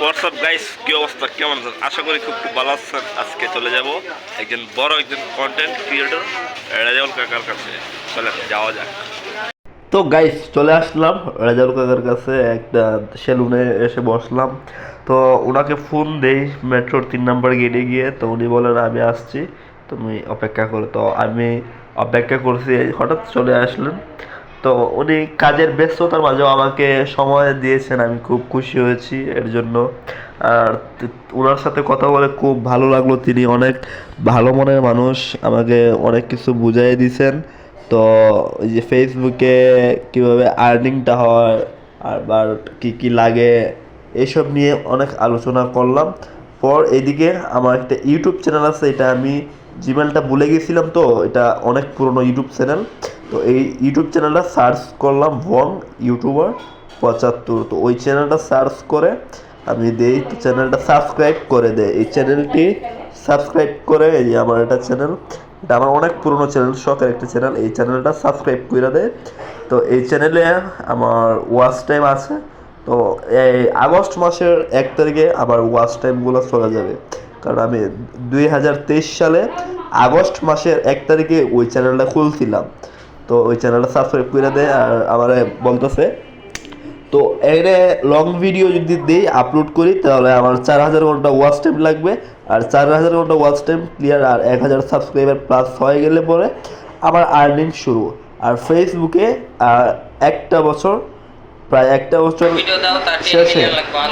WhatsApp guys, কি অবস্থা, কেমন আছেন? আশা করি খুব ভালো আছেন। আজকে চলে যাব একজন কন্টেন্ট ক্রিয়েটর রাজাউল কাকার কাছে। চলেন যাওয়া যাক। তো গাইস চলে আসলাম রাজাউল কাকার কাছে, একটা সেলুনে এসে বসলাম। তো ওনাকে ফোন দেই মেট্রোর 3 নম্বর গেটে গিয়ে। তো উনি বলেন আমি আসছি, তুমি অপেক্ষা করো। তো আমি অপেক্ষা করছি, হঠাৎ চলে আসলেন। তো উনি কাজের ব্যস্ততার মাঝেও আমাকে সময় দিয়েছেন, আমি খুব খুশি হয়েছি এর জন্য। আর ওনার সাথে কথা বলে খুব ভালো লাগলো। তিনি অনেক ভালো মনের মানুষ, আমাকে অনেক কিছু বুঝাই দিয়েছেন। তো ওই যে ফেসবুকে কীভাবে আর্নিংটা হয় আর কী কী লাগে এইসব নিয়ে অনেক আলোচনা করলাম। পর এদিকে আমার একটা ইউটিউব চ্যানেল আছে, এটা আমি জিমেলটা ভুলে গেছিলাম। তো এটা অনেক পুরনো ইউটিউব চ্যানেল। তো এই ইউটিউব চ্যানেলটা সার্চ করলাম ভং ইউটিউবার 75। তো ওই চ্যানেলটা সার্চ করে আমি দেই, তো চ্যানেলটা সাবস্ক্রাইব করে দেয়। এই চ্যানেলটি সাবস্ক্রাইব করে, এই যে আমার একটা চ্যানেল, এটা আমার অনেক পুরনো চ্যানেল, শখের একটা চ্যানেল। এই চ্যানেলটা সাবস্ক্রাইব করে দেয়। তো এই চ্যানেলে আমার ওয়াচ টাইম আছে। তো এই আগস্ট মাসের 1 তারিখে আবার ওয়াচ টাইমগুলো চলে যাবে, কারণ আমি 2023 সালে আগস্ট মাসের 1 তারিখে ওই চ্যানেলটা খুলছিলাম। তো ওই চ্যানেলটা সাবস্ক্রাইব করে দেয় আর আমার বলতেছে। তো এর লং ভিডিও যদি দিই আপলোড করি তাহলে আমার 4000 ঘন্টা ওয়াচ টাইম লাগবে। আর 4000 ঘন্টা ওয়াচ টাইম ক্লিয়ার আর 1000 সাবস্ক্রাইবার প্লাস হয়ে গেলে পরে আমার আর্নিং শুরু। আর ফেসবুকে একটা বছর, প্রায় একটা বছর শেষে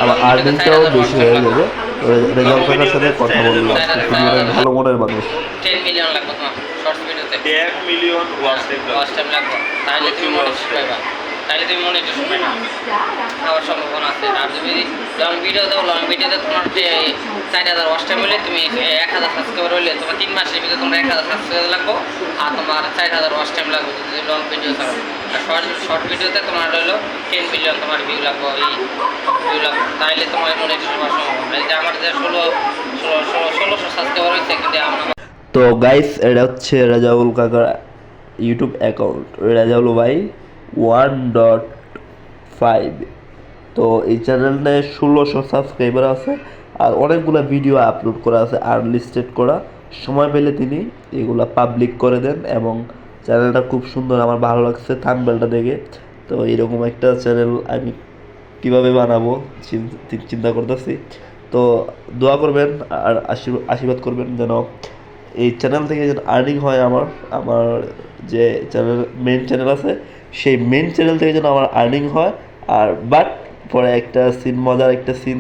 আমার আর্নিংটাও বেশি হয়ে যাবে। রেজাল্ট কাকার সাথে কথা বললাম, তিনি অনেক ভালো মনের মানুষ। 10 মিলিয়ন লাগবে তোমার শর্টস ভিডিওতে। 1 মিলিয়ন ওয়াচ টাইম লাগবে, তাহলে তুমি মনিটাইজেশন পাইবা। খাওয়ার সম্ভাবনা আছে। আর তুমি লং ভিডিও দাও, লং ভিডিওতে তোমার 4000 ওয়াচ টাইম হলে তুমি 1000 সাবস্ক্রাইবার হলে তোমার 3 মাসের ভিতরে তোমার 1000 সাবস্ক্রাইবার লাগবে। আর তোমার 4000 ওয়াচ টাইম লাগবে যদি লং ভিডিও ছাড়ো। আর শর্ট ভিডিওতে তোমার হলো 10 মিলিয়ন তোমার ভিউ লাগবে, এই ভিউ লাগবে, তাহলে তোমার মনিটাইজেশন হওয়ার সম্ভাবনা। এই যে আমার যে 1600 সাবস্ক্রাইবার হয়েছে, কিন্তু আমরা। তো গাইস, এটা হচ্ছে রাজাউল কাকার ইউটিউব অ্যাকাউন্ট, রাজাউল ভাই 1.5। তো এই চ্যানেলে 1600 সাবস্ক্রাইবার আছে আর অনেকগুলো ভিডিও আপলোড করা আছে আনলিস্টেড করা। সময় পেলে তিনি এগুলা পাবলিক করে দেন এবং চ্যানেলটা খুব সুন্দর, আমার ভালো লাগছে থাম্বনেলটা দেখে। তো এরকম একটা চ্যানেল আমি কিভাবে বানাবো চিন্তা করতেছি। তো দোয়া করবেন আর আশীর্বাদ করবেন যেন এই চ্যানেল থেকে যেন আর্নিং হয়। আমার যে চ্যানেল মেন চ্যানেল আছে, সেই মেন চ্যানেল থেকে যেন আমার আর্নিং হয়। আর পরে একটা সিন, মজার একটা সিন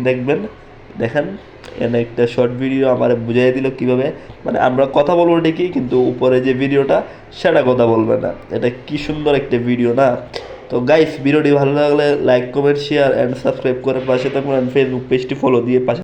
দেখেন এনে একটা শর্ট ভিডিও আমার বুঝাই দিল কীভাবে, মানে আমরা কথা বলবো ঠিকই কিন্তু উপরে যে ভিডিওটা সেটা কথা বলবে না। এটা কি সুন্দর একটা ভিডিও না? তো গাইস, ভিডিওটি ভালো লাগলে like comment share and subscribe করে পাশে থাকুন। ফেসবুক পেজটি ফলো দিয়ে পাশে